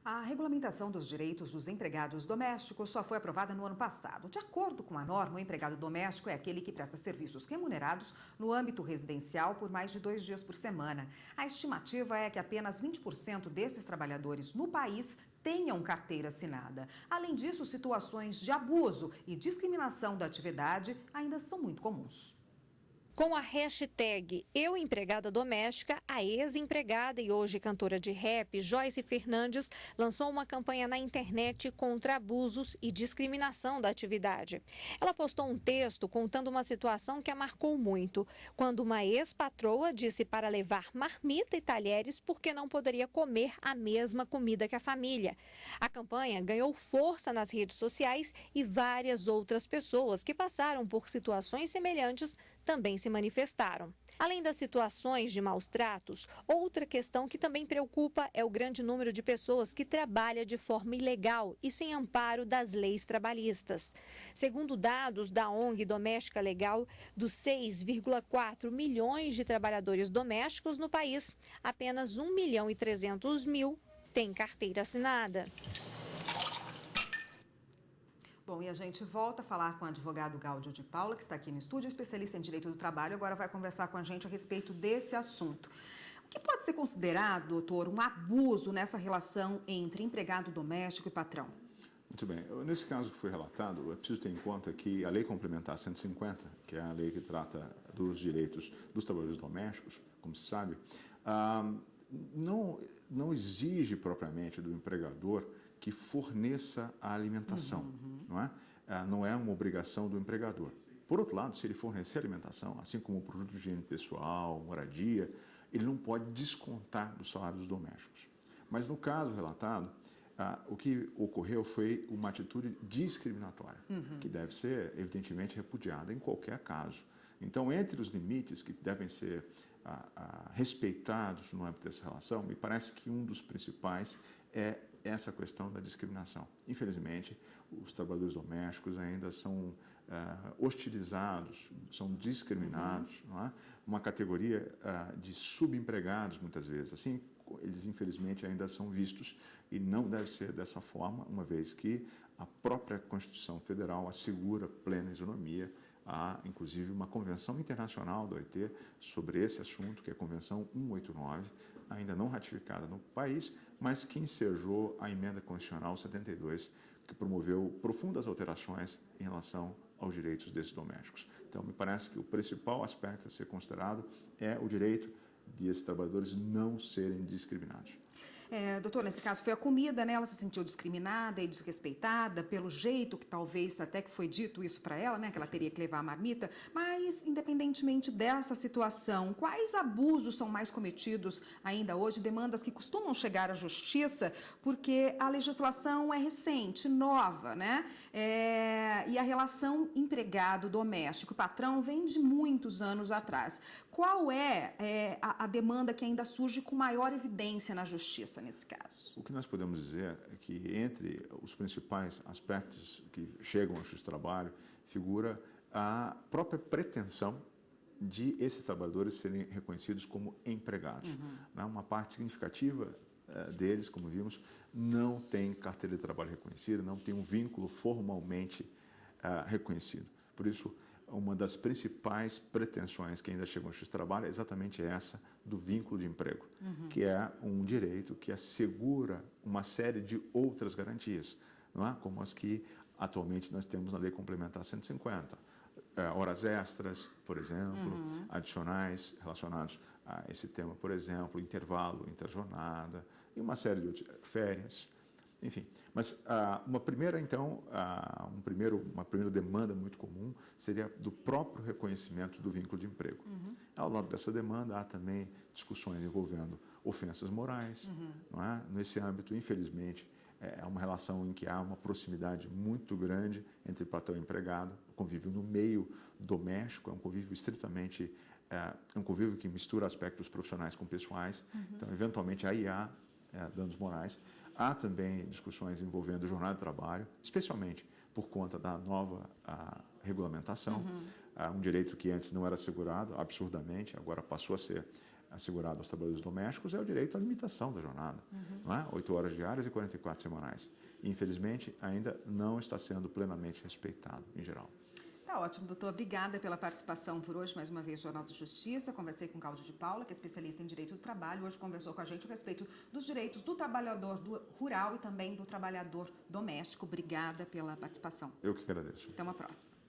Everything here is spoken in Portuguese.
A regulamentação dos direitos dos empregados domésticos só foi aprovada no ano passado. De acordo com a norma, o empregado doméstico é aquele que presta serviços remunerados no âmbito residencial por mais de 2 dias por semana. A estimativa é que apenas 20% desses trabalhadores no país tenham carteira assinada. Além disso, situações de abuso e discriminação da atividade ainda são muito comuns. Com a hashtag Eu Empregada Doméstica, a ex-empregada e hoje cantora de rap, Joyce Fernandes, lançou uma campanha na internet contra abusos e discriminação da atividade. Ela postou um texto contando uma situação que a marcou muito, quando uma ex-patroa disse para levar marmita e talheres porque não poderia comer a mesma comida que a família. A campanha ganhou força nas redes sociais e várias outras pessoas que passaram por situações semelhantes também se manifestaram. Além das situações de maus tratos, outra questão que também preocupa é o grande número de pessoas que trabalham de forma ilegal e sem amparo das leis trabalhistas. Segundo dados da ONG Doméstica Legal, dos 6,4 milhões de trabalhadores domésticos no país, apenas 1.300.000 têm carteira assinada. Bom, e a gente volta a falar com o advogado Gáudio de Paula, que está aqui no estúdio, especialista em direito do trabalho, agora vai conversar com a gente a respeito desse assunto. O que pode ser considerado, doutor, um abuso nessa relação entre empregado doméstico e patrão? Muito bem. Nesse caso que foi relatado, é preciso ter em conta que a Lei Complementar 150, que é a lei que trata dos direitos dos trabalhadores domésticos, como se sabe, não exige propriamente do empregador que forneça a alimentação, não é? Não é uma obrigação do empregador. Por outro lado, se ele fornecer alimentação, assim como o produto de higiene pessoal, moradia, ele não pode descontar dos salários domésticos. Mas no caso relatado, o que ocorreu foi uma atitude discriminatória, que deve ser, evidentemente, repudiada em qualquer caso. Então, entre os limites que devem ser respeitados no âmbito dessa relação, me parece que um dos principais é essa questão da discriminação. Infelizmente, os trabalhadores domésticos ainda são hostilizados, são discriminados, não é? Uma categoria de subempregados, muitas vezes. Assim, eles infelizmente ainda são vistos e não deve ser dessa forma, uma vez que a própria Constituição Federal assegura plena isonomia. Há, inclusive, uma convenção internacional da OIT sobre esse assunto, que é a Convenção 189, ainda não ratificada no país, mas que ensejou a Emenda Constitucional 72, que promoveu profundas alterações em relação aos direitos desses domésticos. Então, me parece que o principal aspecto a ser considerado é o direito de esses trabalhadores não serem discriminados. Doutor, nesse caso foi a comida, né? Ela se sentiu discriminada e desrespeitada pelo jeito que talvez até que foi dito isso para ela, né? Que ela teria que levar a marmita. Mas, independentemente dessa situação, quais abusos são mais cometidos ainda hoje? Demandas que costumam chegar à justiça, porque a legislação é recente, nova, né? E a relação empregado-doméstico-patrão vem de muitos anos atrás. Qual é a demanda que ainda surge com maior evidência na justiça nesse caso? O que nós podemos dizer é que entre os principais aspectos que chegam ao justiça do trabalho figura a própria pretensão de esses trabalhadores serem reconhecidos como empregados. Uma parte significativa deles, como vimos, não tem carteira de trabalho reconhecida, não tem um vínculo formalmente reconhecido. Por isso, uma das principais pretensões que ainda chegam ao justiça do trabalho é exatamente essa do vínculo de emprego, que é um direito que assegura uma série de outras garantias, não é? Como as que atualmente nós temos na Lei Complementar 150. Horas extras, por exemplo, adicionais relacionados a esse tema, por exemplo, intervalo, interjornada e uma série de outras, férias. Enfim, mas uma primeira demanda muito comum seria do próprio reconhecimento do vínculo de emprego. Ao lado dessa demanda, há também discussões envolvendo ofensas morais. Não é? Nesse âmbito, infelizmente, é uma relação em que há uma proximidade muito grande entre patrão e empregado. O convívio no meio doméstico é um convívio estritamente, um convívio que mistura aspectos profissionais com pessoais. Então, eventualmente, aí há danos morais. Há também discussões envolvendo jornada de trabalho, especialmente por conta da nova regulamentação, um direito que antes não era assegurado, absurdamente, agora passou a ser assegurado aos trabalhadores domésticos é o direito à limitação da jornada, não é? 8 horas diárias e 44 semanais. E, infelizmente, ainda não está sendo plenamente respeitado em geral. Tá ótimo, doutor. Obrigada pela participação por hoje, mais uma vez, Jornal da Justiça. Conversei com Cláudio de Paula, que é especialista em direito do trabalho. Hoje conversou com a gente a respeito dos direitos do trabalhador rural e também do trabalhador doméstico. Obrigada pela participação. Eu que agradeço. Até uma próxima.